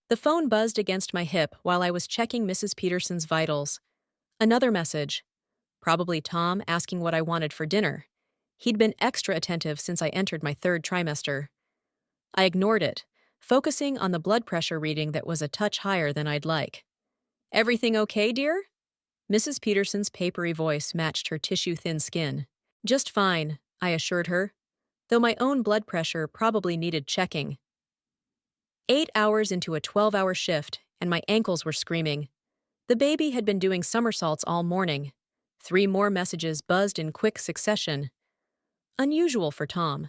The phone buzzed against my hip while I was checking Mrs. Peterson's vitals. Another message. Probably Tom asking what I wanted for dinner. He'd been extra attentive since I entered my third trimester. I ignored it, focusing on the blood pressure reading that was a touch higher than I'd like. Everything okay, dear? Mrs. Peterson's papery voice matched her tissue-thin skin. Just fine, I assured her, though my own blood pressure probably needed checking. 8 hours into a 12-hour shift, and my ankles were screaming. The baby had been doing somersaults all morning. 3 more messages buzzed in quick succession. Unusual for Tom.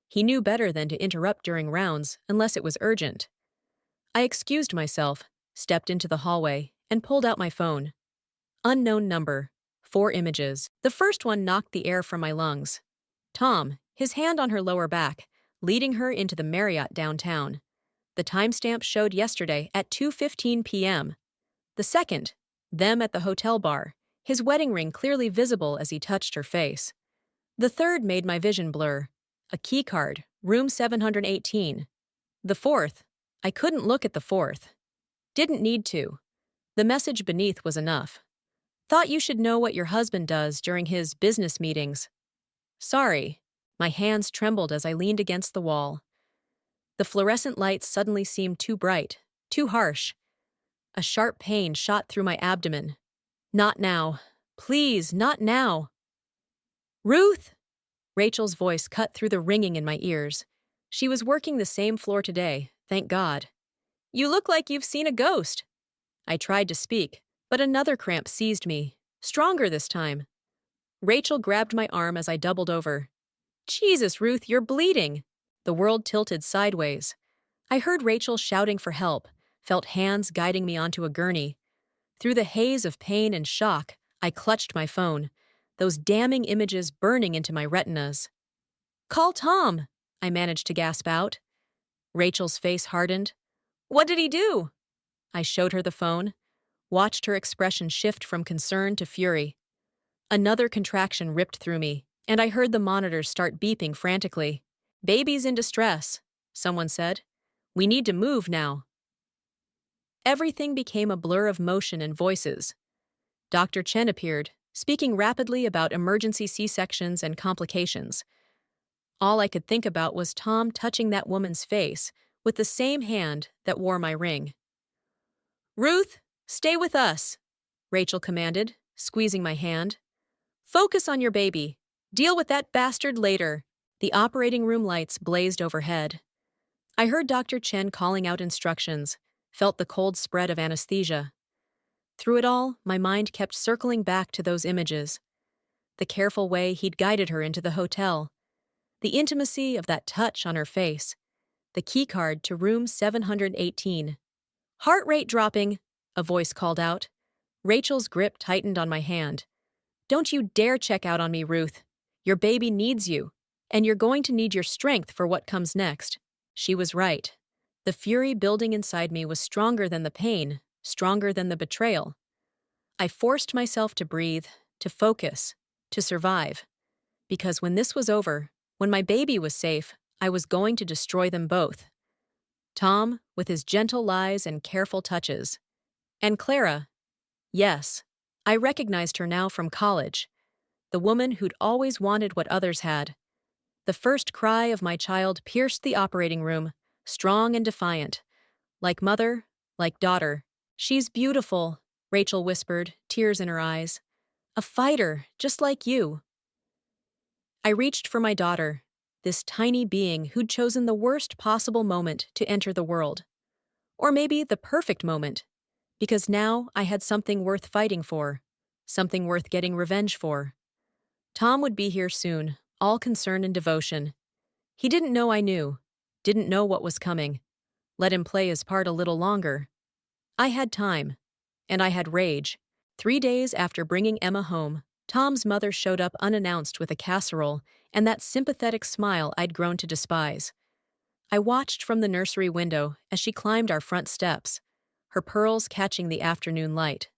He knew better than to interrupt during rounds unless it was urgent. I excused myself, stepped into the hallway, and pulled out my phone. Unknown number. 4 images. The first one knocked the air from my lungs. Tom, his hand on her lower back, leading her into the Marriott downtown. The timestamp showed yesterday at 2:15 p.m. The second, them at the hotel bar, his wedding ring clearly visible as he touched her face. The third made my vision blur. A keycard, room 718. The fourth, I couldn't look at the fourth. Didn't need to. The message beneath was enough. Thought you should know what your husband does during his business meetings. Sorry. My hands trembled as I leaned against the wall. The fluorescent lights suddenly seemed too bright, too harsh. A sharp pain shot through my abdomen. Not now. Please, not now. Ruth! Rachel's voice cut through the ringing in my ears. She was working the same floor today, thank God. You look like you've seen a ghost. I tried to speak, but another cramp seized me, stronger this time. Rachel grabbed my arm as I doubled over. Jesus, Ruth, you're bleeding. The world tilted sideways. I heard Rachel shouting for help, felt hands guiding me onto a gurney. Through the haze of pain and shock, I clutched my phone, those damning images burning into my retinas. Call Tom, I managed to gasp out. Rachel's face hardened. What did he do? I showed her the phone, watched her expression shift from concern to fury. Another contraction ripped through me, and I heard the monitors start beeping frantically. Baby's in distress, someone said. We need to move now. Everything became a blur of motion and voices. Dr. Chen appeared, speaking rapidly about emergency C-sections and complications. All I could think about was Tom touching that woman's face with the same hand that wore my ring. Ruth, stay with us, Rachel commanded, squeezing my hand. Focus on your baby. Deal with that bastard later. The operating room lights blazed overhead. I heard Dr. Chen calling out instructions, felt the cold spread of anesthesia. Through it all, my mind kept circling back to those images. The careful way he'd guided her into the hotel. The intimacy of that touch on her face. The keycard to room 718. Heart rate dropping, a voice called out. Rachel's grip tightened on my hand. Don't you dare check out on me, Ruth. Your baby needs you, and you're going to need your strength for what comes next. She was right. The fury building inside me was stronger than the pain, stronger than the betrayal. I forced myself to breathe, to focus, to survive. Because when this was over, when my baby was safe, I was going to destroy them both. Tom, with his gentle lies and careful touches. And Clara. Yes, I recognized her now from college. The woman who'd always wanted what others had. The first cry of my child pierced the operating room, strong and defiant. Like mother, like daughter. She's beautiful, Rachel whispered, tears in her eyes. A fighter, just like you. I reached for my daughter, this tiny being who'd chosen the worst possible moment to enter the world. Or maybe the perfect moment, because now I had something worth fighting for, something worth getting revenge for. Tom would be here soon, all concern and devotion. He didn't know I knew, didn't know what was coming. Let him play his part a little longer. I had time, and I had rage. 3 days after bringing Emma home, Tom's mother showed up unannounced with a casserole and that sympathetic smile I'd grown to despise. I watched from the nursery window as she climbed our front steps, her pearls catching the afternoon light.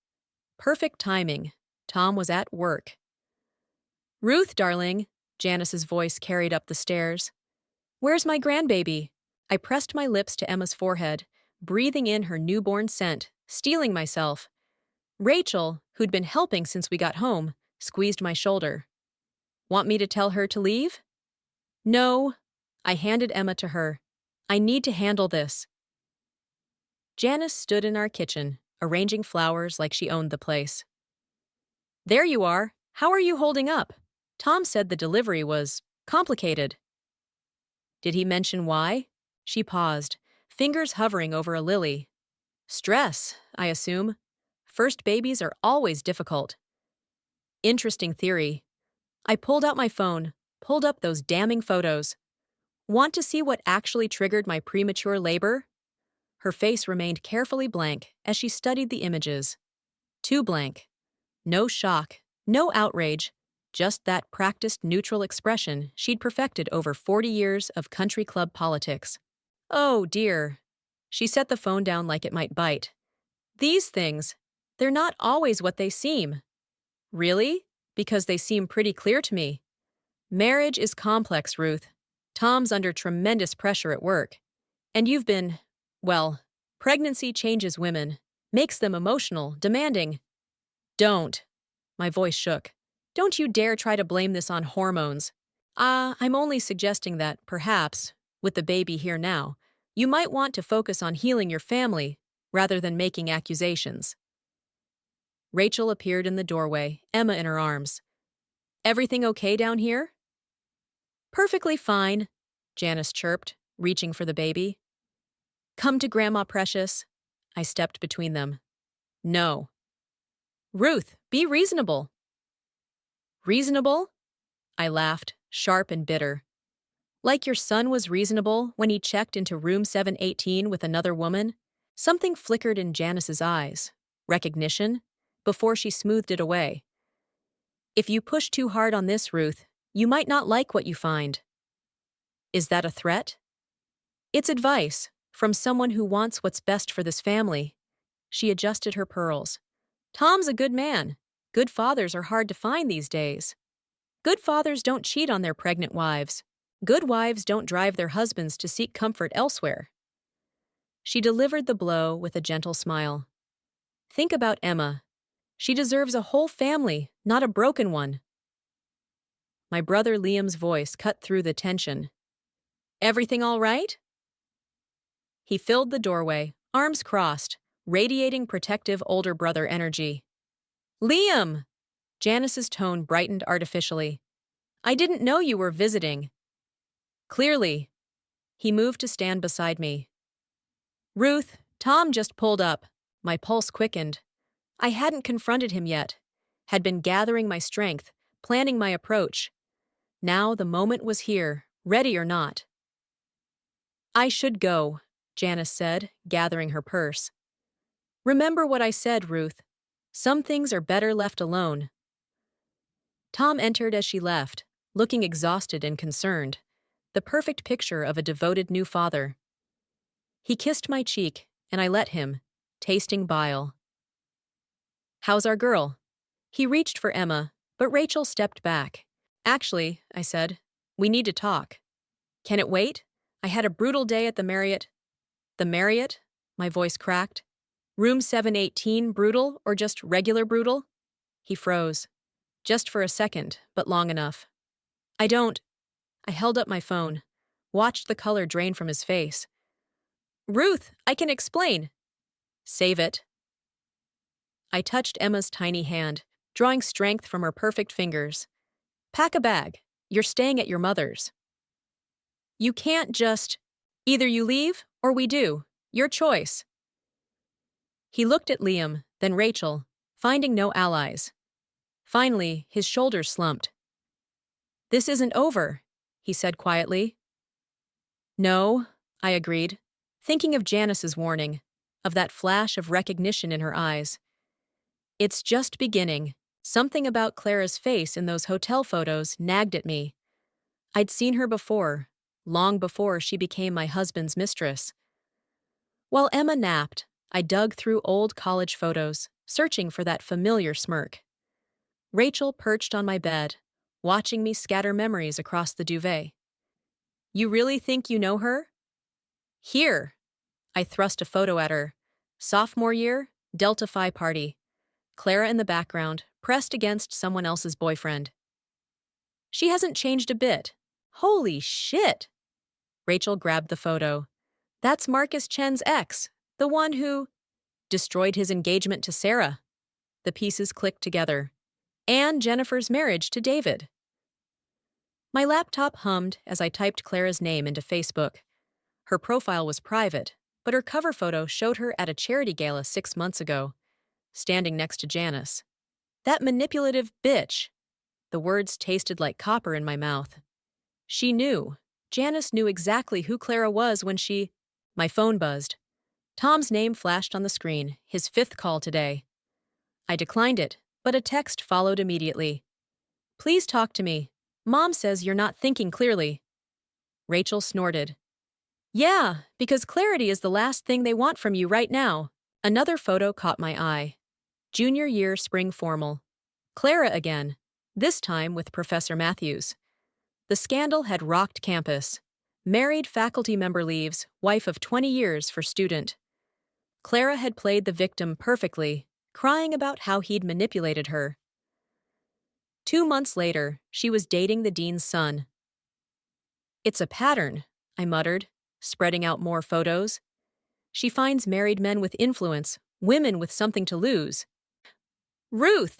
Perfect timing. Tom was at work. Ruth, darling, Janice's voice carried up the stairs. Where's my grandbaby? I pressed my lips to Emma's forehead, breathing in her newborn scent, stealing myself. Rachel, who'd been helping since we got home, squeezed my shoulder. Want me to tell her to leave? No. I handed Emma to her. I need to handle this. Janice stood in our kitchen, arranging flowers like she owned the place. There you are. How are you holding up? Tom said the delivery was complicated. Did he mention why? She paused, fingers hovering over a lily. Stress, I assume. First babies are always difficult. Interesting theory. I pulled out my phone, pulled up those damning photos. Want to see what actually triggered my premature labor? Her face remained carefully blank as she studied the images. Too blank. No shock, no outrage, just that practiced neutral expression she'd perfected over 40 years of country club politics. Oh dear. She set the phone down like it might bite. These things, they're not always what they seem. Really? Because they seem pretty clear to me. Marriage is complex, Ruth. Tom's under tremendous pressure at work. And you've been, well, pregnancy changes women, makes them emotional, demanding. Don't. My voice shook. Don't you dare try to blame this on hormones. I'm only suggesting that, perhaps, with the baby here now, you might want to focus on healing your family rather than making accusations. Rachel appeared in the doorway, Emma in her arms. Everything okay down here? Perfectly fine, Janice chirped, reaching for the baby. Come to Grandma, Precious. I stepped between them. No. Ruth, be reasonable. Reasonable? I laughed, sharp and bitter. Like your son was reasonable when he checked into room 718 with another woman? Something flickered in Janice's eyes. Recognition? Before she smoothed it away. If you push too hard on this, Ruth, you might not like what you find. Is that a threat? It's advice, from someone who wants what's best for this family. She adjusted her pearls. Tom's a good man. Good fathers are hard to find these days. Good fathers don't cheat on their pregnant wives. Good wives don't drive their husbands to seek comfort elsewhere. She delivered the blow with a gentle smile. Think about Emma. She deserves a whole family, not a broken one. My brother Liam's voice cut through the tension. Everything all right? He filled the doorway, arms crossed, radiating protective older brother energy. Liam! Janice's tone brightened artificially. I didn't know you were visiting. Clearly. He moved to stand beside me. Ruth, Tom just pulled up. My pulse quickened. I hadn't confronted him yet. Had been gathering my strength, planning my approach. Now the moment was here, ready or not. I should go, Janice said, gathering her purse. Remember what I said, Ruth. Some things are better left alone. Tom entered as she left, looking exhausted and concerned, the perfect picture of a devoted new father. He kissed my cheek, and I let him, tasting bile. How's our girl? He reached for Emma, but Rachel stepped back. Actually, I said, we need to talk. Can it wait? I had a brutal day at the Marriott. The Marriott? My voice cracked. Room 718 brutal or just regular brutal? He froze. Just for a second, but long enough. I held up my phone, watched the color drain from his face. Ruth, I can explain. Save it. I touched Emma's tiny hand, drawing strength from her perfect fingers. Pack a bag. You're staying at your mother's. You can't just. Either you leave, or we do. Your choice. He looked at Liam, then Rachel, finding no allies. Finally, his shoulders slumped. This isn't over, he said quietly. No, I agreed, thinking of Janice's warning, of that flash of recognition in her eyes. It's just beginning. Something about Clara's face in those hotel photos nagged at me. I'd seen her before, long before she became my husband's mistress. While Emma napped, I dug through old college photos, searching for that familiar smirk. Rachel perched on my bed, watching me scatter memories across the duvet. You really think you know her? Here. I thrust a photo at her. Sophomore year, Delta Phi party. Clara in the background, pressed against someone else's boyfriend. She hasn't changed a bit. Holy shit! Rachel grabbed the photo. That's Marcus Chen's ex, the one who destroyed his engagement to Sarah. The pieces clicked together. And Jennifer's marriage to David. My laptop hummed as I typed Clara's name into Facebook. Her profile was private, but her cover photo showed her at a charity gala 6 months ago, standing next to Janice. That manipulative bitch! The words tasted like copper in my mouth. She knew. Janice knew exactly who Clara was when she... My phone buzzed. Tom's name flashed on the screen, his 5th call today. I declined it, but a text followed immediately. Please talk to me. Mom says you're not thinking clearly. Rachel snorted. Yeah, because clarity is the last thing they want from you right now. Another photo caught my eye. Junior year spring formal. Clara again, this time with Professor Matthews. The scandal had rocked campus. Married faculty member leaves, wife of 20 years for student. Clara had played the victim perfectly, crying about how he'd manipulated her. 2 months later, she was dating the dean's son. It's a pattern, I muttered, spreading out more photos. She finds married men with influence, women with something to lose. Ruth!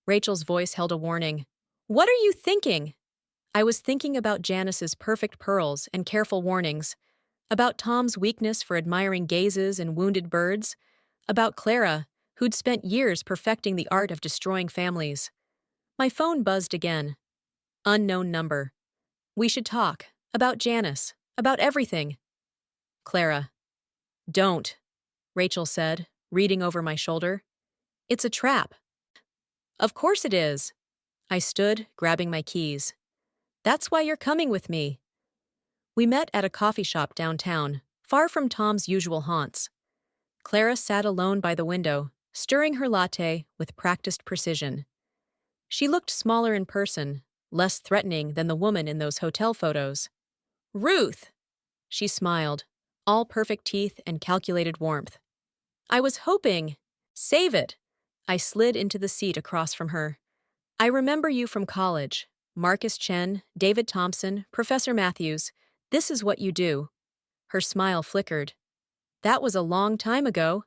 Rachel's voice held a warning. What are you thinking? I was thinking about Janice's perfect pearls and careful warnings, about Tom's weakness for admiring gazes and wounded birds, about Clara, who'd spent years perfecting the art of destroying families. My phone buzzed again. Unknown number. We should talk. About Janice. About everything. Clara. Don't, Rachel said, reading over my shoulder. It's a trap. Of course it is. I stood, grabbing my keys. That's why you're coming with me. We met at a coffee shop downtown, far from Tom's usual haunts. Clara sat alone by the window, stirring her latte with practiced precision. She looked smaller in person, less threatening than the woman in those hotel photos. Ruth! She smiled, all perfect teeth and calculated warmth. I was hoping. Save it. I slid into the seat across from her. I remember you from college. Marcus Chen, David Thompson, Professor Matthews. This is what you do. Her smile flickered. That was a long time ago.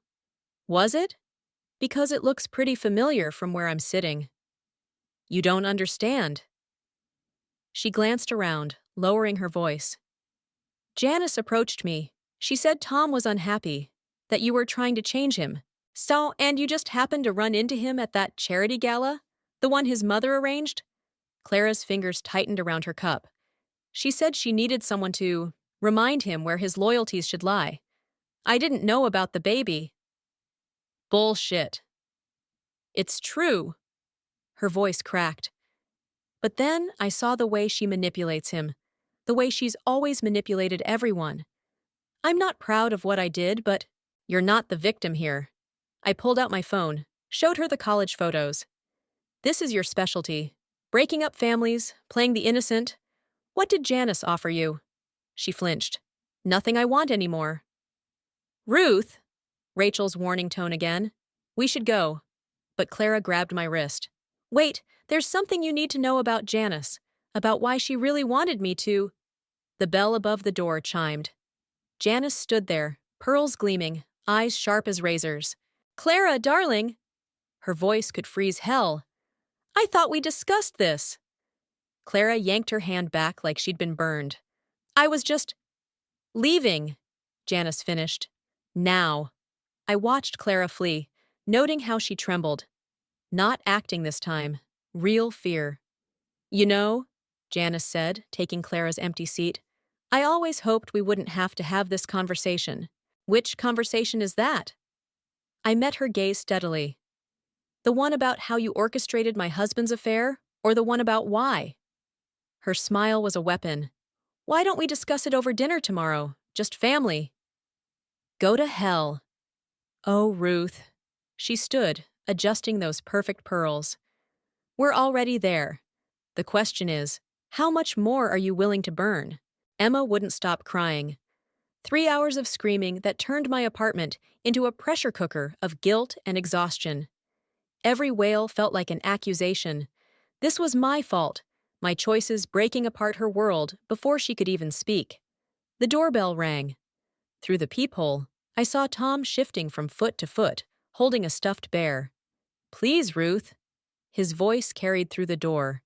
Was it? Because it looks pretty familiar from where I'm sitting. You don't understand. She glanced around, lowering her voice. Janice approached me. She said Tom was unhappy, that you were trying to change him. So, and you just happened to run into him at that charity gala? The one his mother arranged? Clara's fingers tightened around her cup. She said she needed someone to remind him where his loyalties should lie. I didn't know about the baby. Bullshit. It's true. Her voice cracked. But then I saw the way she manipulates him, the way she's always manipulated everyone. I'm not proud of what I did, but you're not the victim here. I pulled out my phone, showed her the college photos. This is your specialty. Breaking up families, playing the innocent. What did Janice offer you? She flinched. Nothing I want anymore. Ruth! Rachel's warning tone again. We should go. But Clara grabbed my wrist. Wait, there's something you need to know about Janice, about why she really wanted me to... The bell above the door chimed. Janice stood there, pearls gleaming, eyes sharp as razors. Clara, darling! Her voice could freeze hell. I thought we discussed this. Clara yanked her hand back like she'd been burned. I was just... leaving, Janice finished. Now. I watched Clara flee, noting how she trembled. Not acting this time. Real fear. You know, Janice said, taking Clara's empty seat, I always hoped we wouldn't have to have this conversation. Which conversation is that? I met her gaze steadily. The one about how you orchestrated my husband's affair, or the one about why? Her smile was a weapon. Why don't we discuss it over dinner tomorrow? Just family. Go to hell. Oh, Ruth. She stood, adjusting those perfect pearls. We're already there. The question is, how much more are you willing to burn? Emma wouldn't stop crying. 3 hours of screaming that turned my apartment into a pressure cooker of guilt and exhaustion. Every wail felt like an accusation. This was my fault, my choices breaking apart her world before she could even speak. The doorbell rang. Through the peephole, I saw Tom shifting from foot to foot, holding a stuffed bear. "Please, Ruth." His voice carried through the door.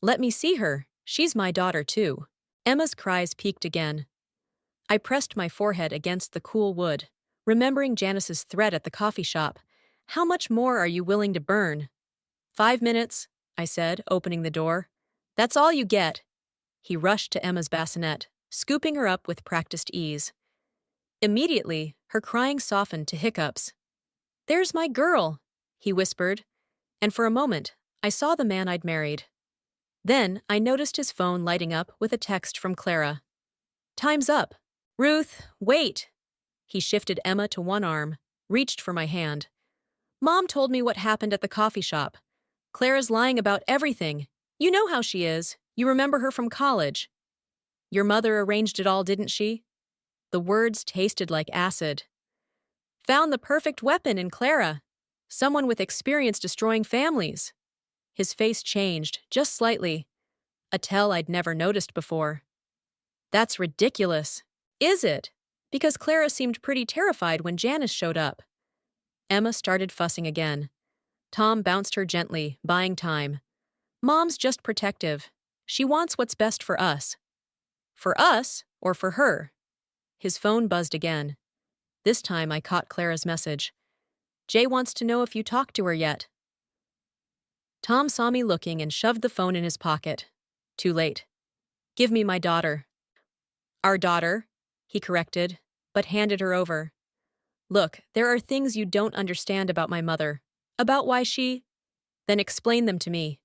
"Let me see her. She's my daughter, too." Emma's cries peaked again. I pressed my forehead against the cool wood, remembering Janice's threat at the coffee shop. "How much more are you willing to burn?" "5 minutes," I said, opening the door. "That's all you get." He rushed to Emma's bassinet, scooping her up with practiced ease. Immediately, her crying softened to hiccups. "There's my girl," he whispered, and for a moment, I saw the man I'd married. Then, I noticed his phone lighting up with a text from Clara. "Time's up." "Ruth, wait!" He shifted Emma to one arm, reached for my hand. "Mom told me what happened at the coffee shop. Clara's lying about everything. You know how she is. You remember her from college. Your mother arranged it all, didn't she?" The words tasted like acid. "Found the perfect weapon in Clara. Someone with experience destroying families." His face changed, just slightly. A tell I'd never noticed before. "That's ridiculous." "Is it?" Because Clara seemed pretty terrified when Janice showed up. Emma started fussing again. Tom bounced her gently, buying time. "Mom's just protective. She wants what's best for us." "For us, or for her?" His phone buzzed again. This time I caught Clara's message. "Jay wants to know if you talked to her yet." Tom saw me looking and shoved the phone in his pocket. Too late. "Give me my daughter." "Our daughter," he corrected, but handed her over. "Look, there are things you don't understand about my mother. About why she—" "Then explain them to me."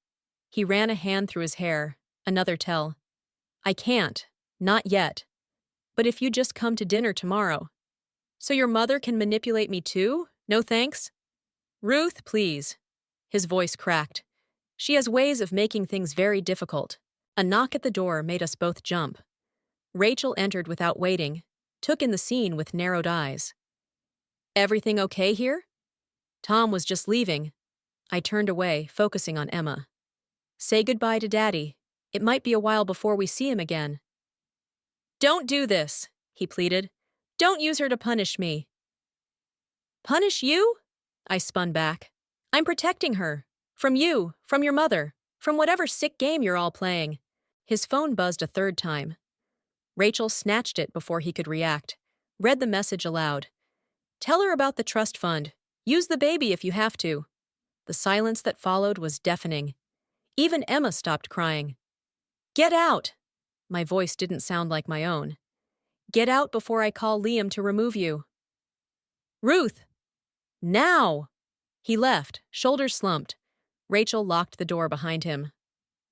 He ran a hand through his hair. Another tell. "I can't. Not yet. But if you just come to dinner tomorrow." "So your mother can manipulate me too? No thanks?" "Ruth, please." His voice cracked. "She has ways of making things very difficult." A knock at the door made us both jump. Rachel entered without waiting, took in the scene with narrowed eyes. "Everything okay here?" Tom was just leaving. I turned away, focusing on Emma. "Say goodbye to Daddy. It might be a while before we see him again." "Don't do this," he pleaded. "Don't use her to punish me." "Punish you?" I spun back. "I'm protecting her. From you, from your mother, from whatever sick game you're all playing." His phone buzzed a third time. Rachel snatched it before he could react, read the message aloud. "Tell her about the trust fund. Use the baby if you have to." The silence that followed was deafening. Even Emma stopped crying. "Get out!" My voice didn't sound like my own. "Get out before I call Liam to remove you." "Ruth!" "Now!" He left, shoulders slumped. Rachel locked the door behind him.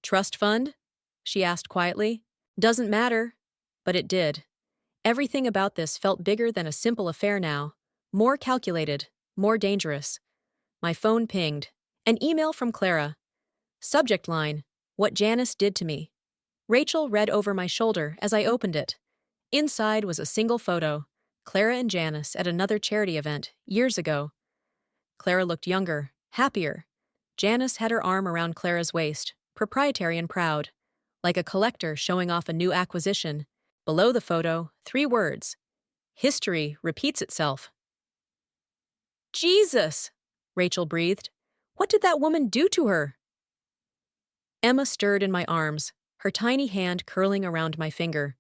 "Trust fund?" she asked quietly. "Doesn't matter." But it did. Everything about this felt bigger than a simple affair now. More calculated, more dangerous. My phone pinged. An email from Clara. Subject line: "What Janice did to me." Rachel read over my shoulder as I opened it. Inside was a single photo. Clara and Janice at another charity event, years ago. Clara looked younger, happier. Janice had her arm around Clara's waist, proprietary and proud, like a collector showing off a new acquisition. Below the photo, 3 words. "History repeats itself." "Jesus!" Rachel breathed. "What did that woman do to her?" Emma stirred in my arms, her tiny hand curling around my finger.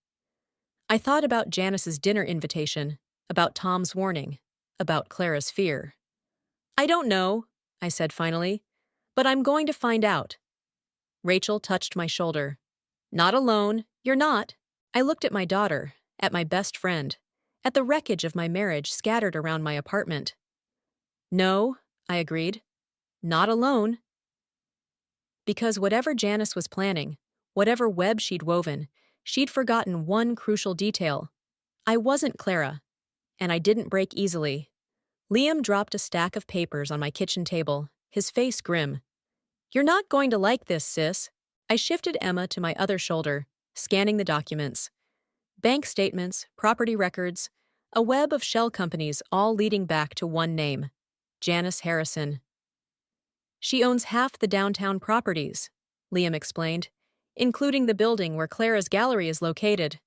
I thought about Janice's dinner invitation, about Tom's warning, about Clara's fear. "I don't know," I said finally, "but I'm going to find out." Rachel touched my shoulder. "Not alone. You're not." I looked at my daughter, at my best friend, at the wreckage of my marriage scattered around my apartment. "No," I agreed. "Not alone." Because whatever Janice was planning, whatever web she'd woven, she'd forgotten one crucial detail. I wasn't Clara, and I didn't break easily. Liam dropped a stack of papers on my kitchen table, his face grim. "You're not going to like this, sis." I shifted Emma to my other shoulder, scanning the documents. Bank statements, property records, a web of shell companies all leading back to one name, Janice Harrison. She owns half the downtown properties, Liam explained, including the building where Clara's gallery is located.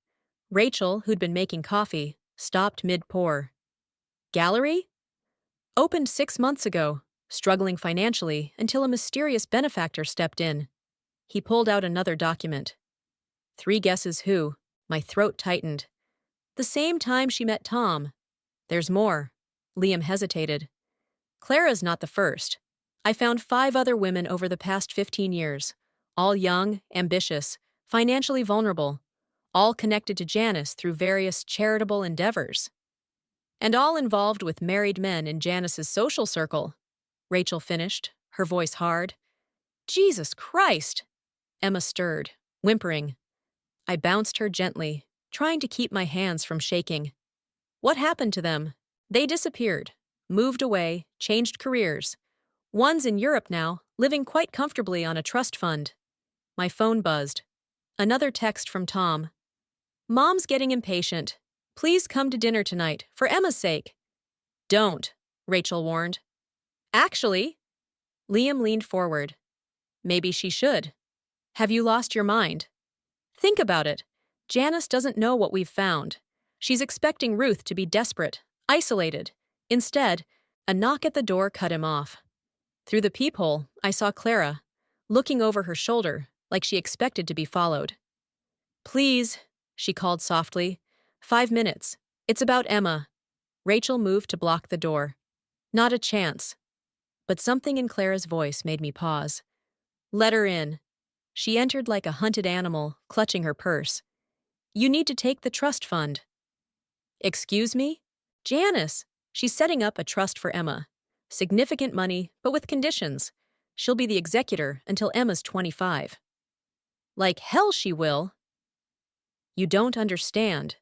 Rachel, who'd been making coffee, stopped mid-pour. Gallery? Opened 6 months ago, struggling financially until a mysterious benefactor stepped in. He pulled out another document. 3 guesses who. My throat tightened. The same time she met Tom. There's more. Liam hesitated. Clara's not the first. I found 5 other women over the past 15 years, all young, ambitious, financially vulnerable, all connected to Janice through various charitable endeavors. And all involved with married men in Janice's social circle, Rachel finished, her voice hard. Jesus Christ! Emma stirred, whimpering. I bounced her gently, trying to keep my hands from shaking. What happened to them? They disappeared, moved away, changed careers. One's in Europe now, living quite comfortably on a trust fund. My phone buzzed. Another text from Tom. Mom's getting impatient. Please come to dinner tonight, for Emma's sake. Don't, Rachel warned. Actually, Liam leaned forward. Maybe she should. Have you lost your mind? Think about it. Janice doesn't know what we've found. She's expecting Ruth to be desperate, isolated. Instead, a knock at the door cut him off. Through the peephole, I saw Clara, looking over her shoulder like she expected to be followed. Please, she called softly. 5 minutes. It's about Emma. Rachel moved to block the door. Not a chance. But something in Clara's voice made me pause. Let her in. She entered like a hunted animal, clutching her purse. You need to take the trust fund. Excuse me? Janice. She's setting up a trust for Emma. Significant money, but with conditions. She'll be the executor until Emma's 25. Like hell she will. You don't understand.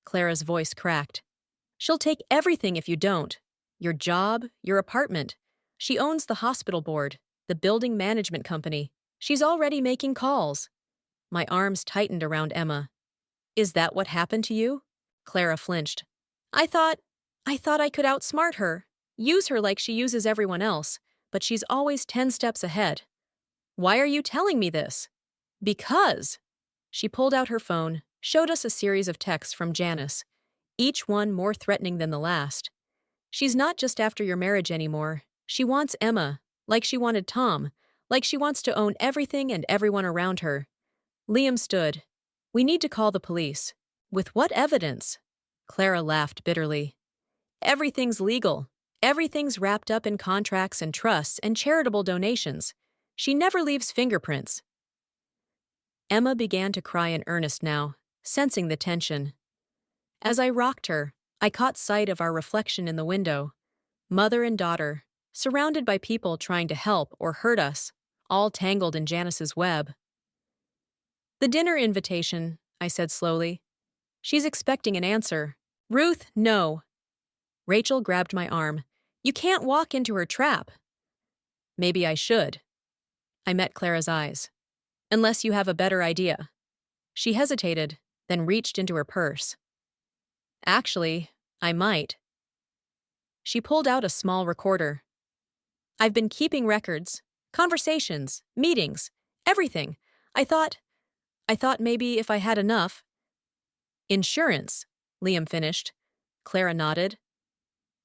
Clara's voice cracked. She'll take everything if you don't. Your job, your apartment. She owns the hospital board, the building management company. She's already making calls. My arms tightened around Emma. Is that what happened to you? Clara flinched. I thought I could outsmart her, use her like she uses everyone else, but she's always 10 steps ahead. Why are you telling me this? Because. She pulled out her phone, showed us a series of texts from Janice, each one more threatening than the last. She's not just after your marriage anymore. She wants Emma, like she wanted Tom, like she wants to own everything and everyone around her. Liam stood. We need to call the police. With what evidence? Clara laughed bitterly. Everything's legal. Everything's wrapped up in contracts and trusts and charitable donations. She never leaves fingerprints. Emma began to cry in earnest now, sensing the tension. As I rocked her, I caught sight of our reflection in the window. Mother and daughter, surrounded by people trying to help or hurt us, all tangled in Janice's web. The dinner invitation, I said slowly. She's expecting an answer. Ruth, no. Rachel grabbed my arm. You can't walk into her trap. Maybe I should. I met Clara's eyes. Unless you have a better idea. She hesitated, then reached into her purse. Actually, I might. She pulled out a small recorder. I've been keeping records, conversations, meetings, everything. I thought maybe if I had enough. Insurance, Liam finished. Clara nodded.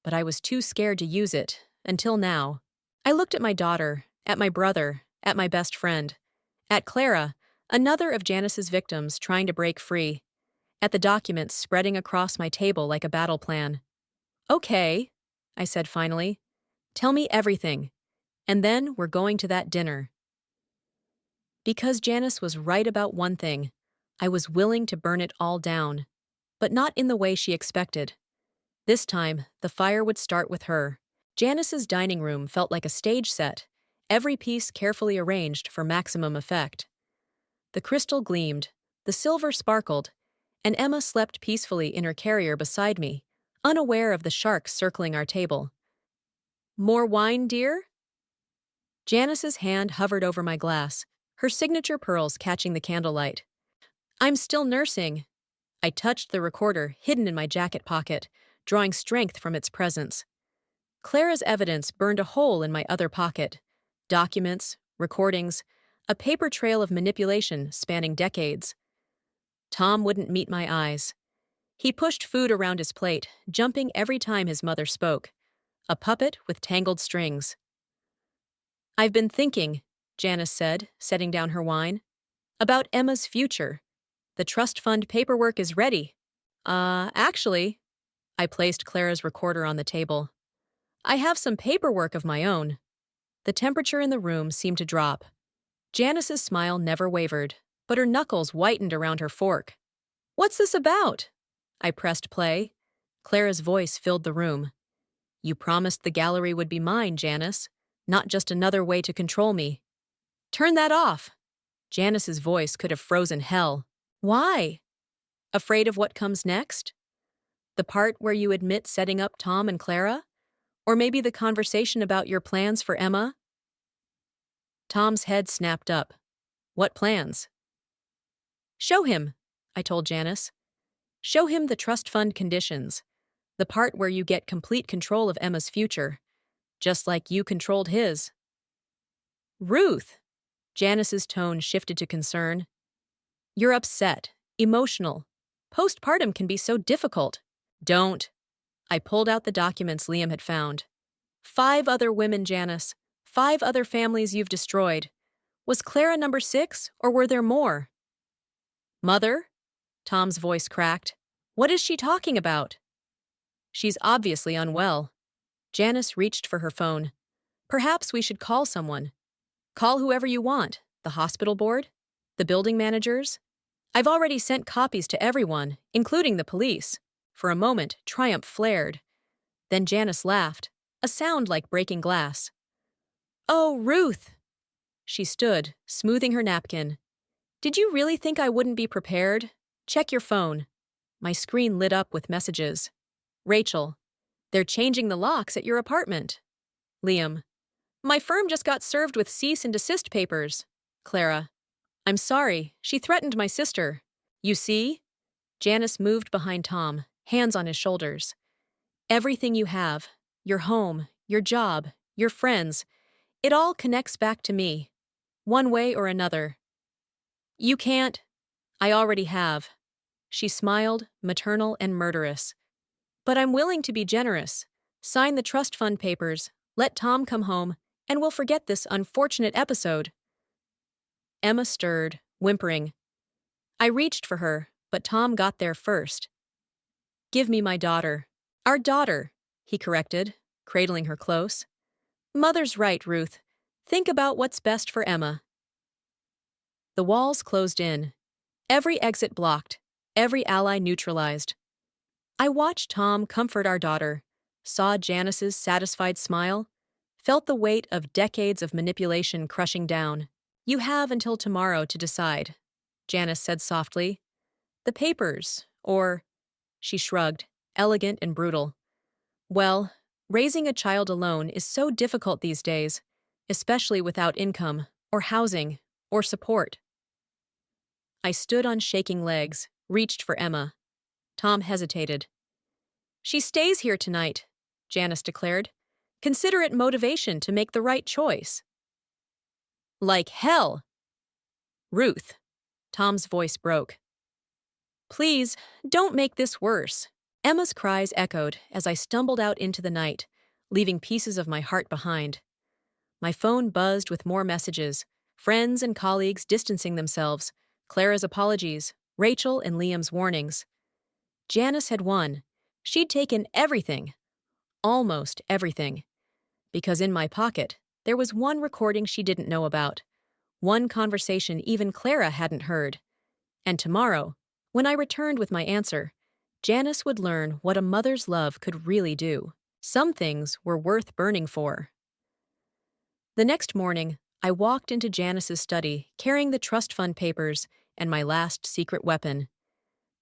But I was too scared to use it, until now. I looked at my daughter, at my brother, at my best friend, at Clara, another of Janice's victims trying to break free, at the documents spreading across my table like a battle plan. Okay, I said finally. Tell me everything. And then we're going to that dinner. Because Janice was right about one thing, I was willing to burn it all down, but not in the way she expected. This time, the fire would start with her. Janice's dining room felt like a stage set, every piece carefully arranged for maximum effect. The crystal gleamed, the silver sparkled, and Emma slept peacefully in her carrier beside me, unaware of the sharks circling our table. More wine, dear? Janice's hand hovered over my glass, her signature pearls catching the candlelight. I'm still nursing. I touched the recorder hidden in my jacket pocket, drawing strength from its presence. Clara's evidence burned a hole in my other pocket. Documents, recordings, a paper trail of manipulation spanning decades. Tom wouldn't meet my eyes. He pushed food around his plate, jumping every time his mother spoke. A puppet with tangled strings. "I've been thinking," Janice said, setting down her wine, "about Emma's future. The trust fund paperwork is ready." Actually," I placed Clara's recorder on the table. "I have some paperwork of my own." The temperature in the room seemed to drop. Janice's smile never wavered, but her knuckles whitened around her fork. "What's this about?" I pressed play. Clara's voice filled the room. "You promised the gallery would be mine, Janice, not just another way to control me." "Turn that off." Janice's voice could have frozen hell. "Why?" "Afraid of what comes next? The part where you admit setting up Tom and Clara? Or maybe the conversation about your plans for Emma?" Tom's head snapped up. "What plans?" "Show him," I told Janice. "Show him the trust fund conditions, the part where you get complete control of Emma's future, just like you controlled his." "Ruth!" Janice's tone shifted to concern. "You're upset, emotional. Postpartum can be so difficult." "Don't." I pulled out the documents Liam had found. 5 other women, Janice. 5 other families you've destroyed. Was Clara number 6, or were there more? "Mother?" Tom's voice cracked. "What is she talking about?" "She's obviously unwell." Janice reached for her phone. "Perhaps we should call someone. Call whoever you want. The hospital board? The building managers? I've already sent copies to everyone, including the police." For a moment, triumph flared. Then Janice laughed, a sound like breaking glass. "Oh, Ruth!" She stood, smoothing her napkin. "Did you really think I wouldn't be prepared? Check your phone." My screen lit up with messages. "Rachel, they're changing the locks at your apartment." Liam, "My firm just got served with cease and desist papers." Clara, "I'm sorry, she threatened my sister." "You see?" Janice moved behind Tom, hands on his shoulders. "Everything you have, your home, your job, your friends, it all connects back to me, one way or another. You can't." "I already have." She smiled, maternal and murderous. "But I'm willing to be generous. Sign the trust fund papers, let Tom come home, and we'll forget this unfortunate episode." Emma stirred, whimpering. I reached for her, but Tom got there first. "Give me my daughter." "Our daughter," he corrected, cradling her close. "Mother's right, Ruth. Think about what's best for Emma." The walls closed in. Every exit blocked, every ally neutralized. I watched Tom comfort our daughter, saw Janice's satisfied smile, felt the weight of decades of manipulation crushing down. "You have until tomorrow to decide," Janice said softly. "The papers, or—" She shrugged, elegant and brutal. "Well, raising a child alone is so difficult these days, especially without income, or housing, or support." I stood on shaking legs, reached for Emma. Tom hesitated. "She stays here tonight," Janice declared. "Consider it motivation to make the right choice." "Like hell!" "Ruth," Tom's voice broke. "Please, don't make this worse." Emma's cries echoed as I stumbled out into the night, leaving pieces of my heart behind. My phone buzzed with more messages, friends and colleagues distancing themselves, Clara's apologies, Rachel and Liam's warnings. Janice had won. She'd taken everything. Almost everything. Because in my pocket, there was one recording she didn't know about, one conversation even Clara hadn't heard. And tomorrow, when I returned with my answer, Janice would learn what a mother's love could really do. Some things were worth burning for. The next morning, I walked into Janice's study, carrying the trust fund papers and my last secret weapon.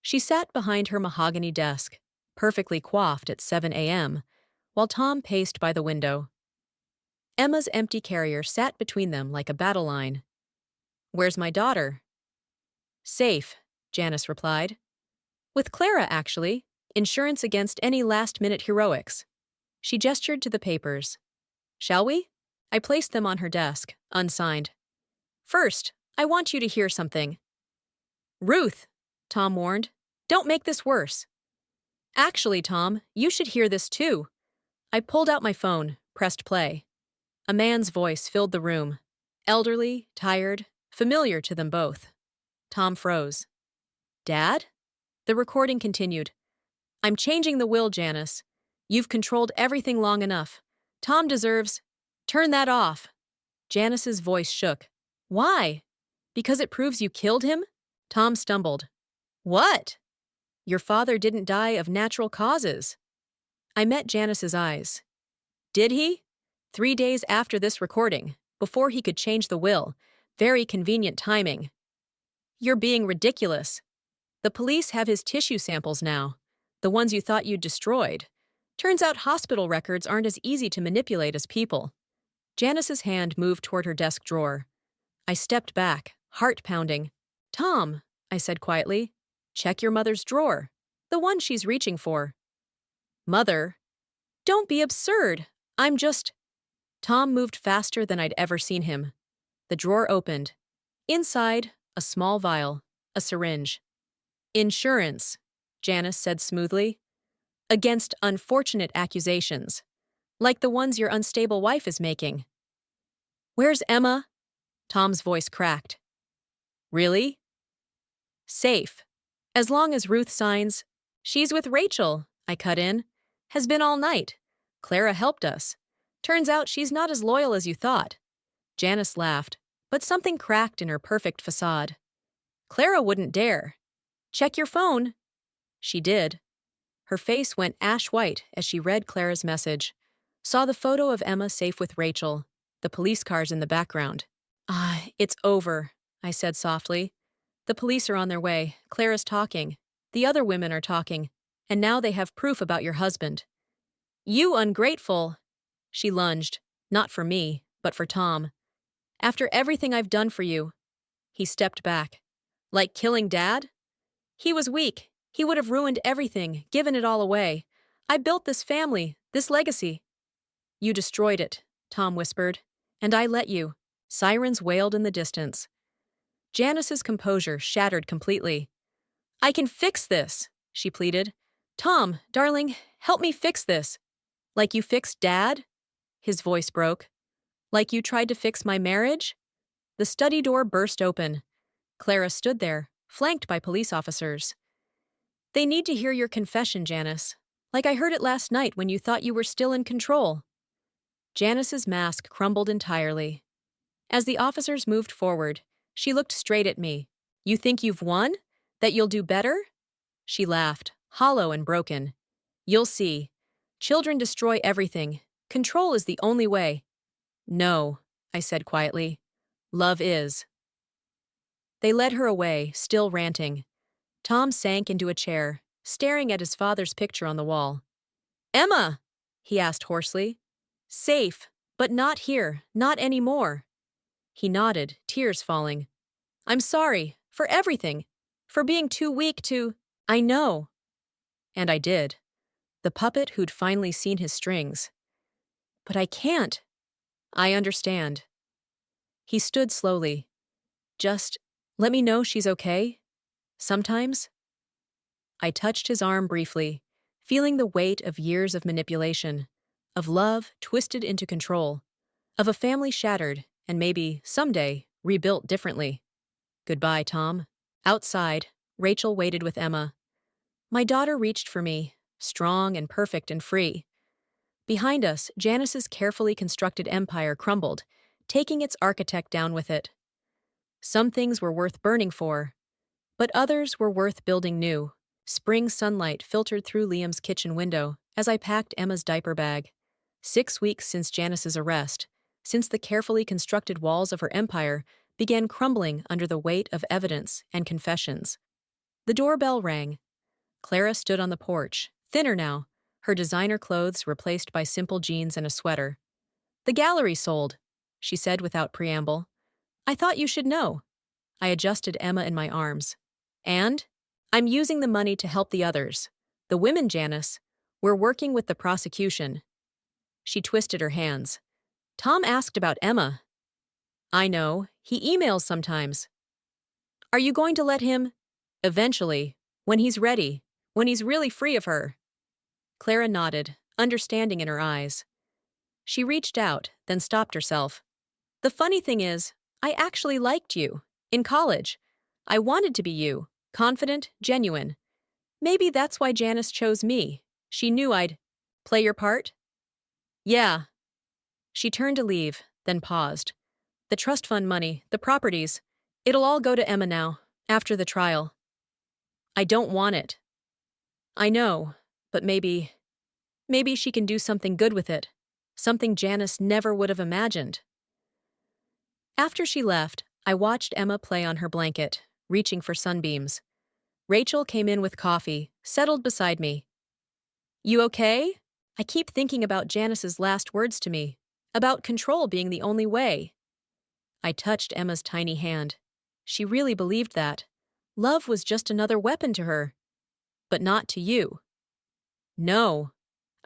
She sat behind her mahogany desk, perfectly coiffed at 7 a.m., while Tom paced by the window. Emma's empty carrier sat between them like a battle line. "Where's my daughter?" "Safe," Janice replied. With Clara, actually. Insurance against any last-minute heroics. She gestured to the papers. Shall we? I placed them on her desk, unsigned. First, I want you to hear something. Ruth, Tom warned. Don't make this worse. Actually, Tom, you should hear this too. I pulled out my phone, pressed play. A man's voice filled the room. Elderly, tired, familiar to them both. Tom froze. Dad? The recording continued. I'm changing the will, Janice. You've controlled everything long enough. Tom deserves... Turn that off. Janice's voice shook. Why? Because it proves you killed him? Tom stumbled. What? Your father didn't die of natural causes. I met Janice's eyes. Did he? 3 days after this recording, before he could change the will. Very convenient timing. You're being ridiculous. The police have his tissue samples now, the ones you thought you'd destroyed. Turns out hospital records aren't as easy to manipulate as people. Janice's hand moved toward her desk drawer. I stepped back, heart pounding. Tom, I said quietly, check your mother's drawer, the one she's reaching for. Mother? Don't be absurd. I'm just... Tom moved faster than I'd ever seen him. The drawer opened. Inside, a small vial, a syringe. Insurance, Janice said smoothly. Against unfortunate accusations, like the ones your unstable wife is making. Where's Emma? Tom's voice cracked. Really? Safe. As long as Ruth signs. She's with Rachel, I cut in. Has been all night. Clara helped us. Turns out she's not as loyal as you thought. Janice laughed, but something cracked in her perfect facade. Clara wouldn't dare. Check your phone. She did. Her face went ash-white as she read Clara's message. Saw the photo of Emma safe with Rachel, the police cars in the background. It's over, I said softly. The police are on their way. Clara's talking. The other women are talking. And now they have proof about your husband. You ungrateful! She lunged, not for me, but for Tom. After everything I've done for you. He stepped back. Like killing Dad? He was weak. He would have ruined everything, given it all away. I built this family, this legacy. You destroyed it, Tom whispered. And I let you. Sirens wailed in the distance. Janice's composure shattered completely. I can fix this, she pleaded. Tom, darling, help me fix this. Like you fixed Dad? His voice broke. Like you tried to fix my marriage? The study door burst open. Clara stood there, flanked by police officers. They need to hear your confession, Janice. Like I heard it last night when you thought you were still in control. Janice's mask crumbled entirely. As the officers moved forward, she looked straight at me. You think you've won? That you'll do better? She laughed, hollow and broken. You'll see. Children destroy everything. Control is the only way. No, I said quietly. Love is. They led her away, still ranting. Tom sank into a chair, staring at his father's picture on the wall. Emma, he asked hoarsely. Safe, but not here, not anymore. He nodded, tears falling. I'm sorry, for everything, for being too weak to... I know. And I did. The puppet who'd finally seen his strings. But I can't. I understand. He stood slowly. Just let me know she's okay. Sometimes. I touched his arm briefly, feeling the weight of years of manipulation, of love twisted into control, of a family shattered and maybe, someday, rebuilt differently. Goodbye, Tom. Outside, Rachel waited with Emma. My daughter reached for me, strong and perfect and free. Behind us, Janice's carefully constructed empire crumbled, taking its architect down with it. Some things were worth burning for, but others were worth building new. Spring sunlight filtered through Liam's kitchen window as I packed Emma's diaper bag. 6 weeks since Janice's arrest, since the carefully constructed walls of her empire began crumbling under the weight of evidence and confessions. The doorbell rang. Clara stood on the porch, thinner now, her designer clothes replaced by simple jeans and a sweater. The gallery sold, she said without preamble. I thought you should know. I adjusted Emma in my arms. And? I'm using the money to help the others. The women, Janice. We're working with the prosecution. She twisted her hands. Tom asked about Emma. I know. He emails sometimes. Are you going to let him? Eventually. When he's ready. When he's really free of her. Clara nodded, understanding in her eyes. She reached out, then stopped herself. The funny thing is, I actually liked you. In college. I wanted to be you. Confident, genuine. Maybe that's why Janice chose me. She knew I'd play your part? Yeah. She turned to leave, then paused. The trust fund money, the properties. It'll all go to Emma now, after the trial. I don't want it. I know, but maybe she can do something good with it. Something Janice never would have imagined. After she left, I watched Emma play on her blanket, reaching for sunbeams. Rachel came in with coffee, settled beside me. You okay? I keep thinking about Janice's last words to me, about control being the only way. I touched Emma's tiny hand. She really believed that. Love was just another weapon to her. But not to you. No.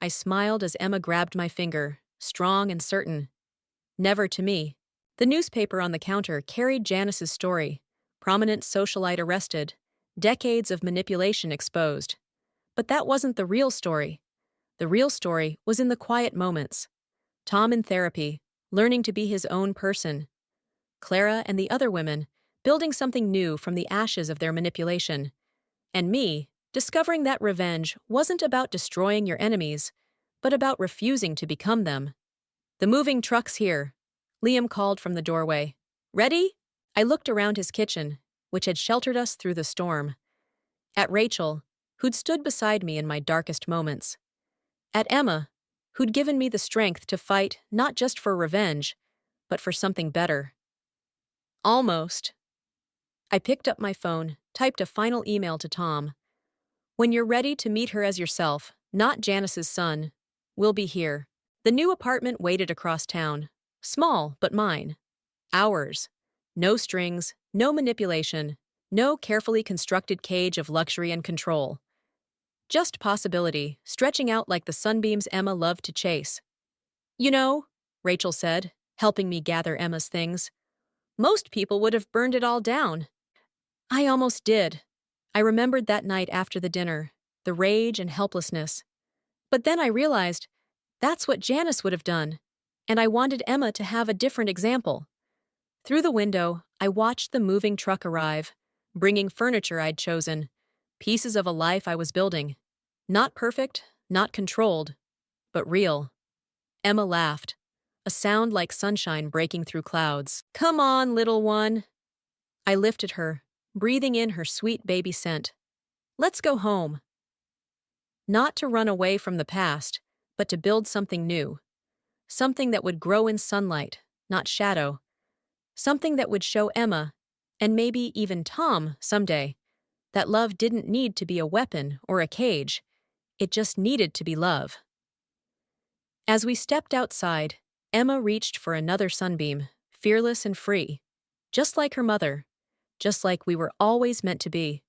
I smiled as Emma grabbed my finger, strong and certain. Never to me. The newspaper on the counter carried Janice's story. Prominent socialite arrested. Decades of manipulation exposed. But that wasn't the real story. The real story was in the quiet moments. Tom in therapy, learning to be his own person. Clara and the other women, building something new from the ashes of their manipulation. And me, discovering that revenge wasn't about destroying your enemies, but about refusing to become them. The moving truck's here. Liam called from the doorway. Ready? I looked around his kitchen, which had sheltered us through the storm. At Rachel, who'd stood beside me in my darkest moments. At Emma, who'd given me the strength to fight not just for revenge, but for something better. Almost. I picked up my phone, typed a final email to Tom. When you're ready to meet her as yourself, not Janice's son, we'll be here. The new apartment waited across town. Small, but mine. Ours. No strings, no manipulation, no carefully constructed cage of luxury and control. Just possibility, stretching out like the sunbeams Emma loved to chase. You know, Rachel said, helping me gather Emma's things. Most people would have burned it all down. I almost did. I remembered that night after the dinner, the rage and helplessness. But then I realized that's what Janice would have done, and I wanted Emma to have a different example. Through the window, I watched the moving truck arrive, bringing furniture I'd chosen, pieces of a life I was building. Not perfect, not controlled, but real. Emma laughed, a sound like sunshine breaking through clouds. Come on, little one. I lifted her, breathing in her sweet baby scent. Let's go home. Not to run away from the past, but to build something new. Something that would grow in sunlight, not shadow. Something that would show Emma, and maybe even Tom someday, that love didn't need to be a weapon or a cage. It just needed to be love. As we stepped outside, Emma reached for another sunbeam, fearless and free. Just like her mother. Just like we were always meant to be.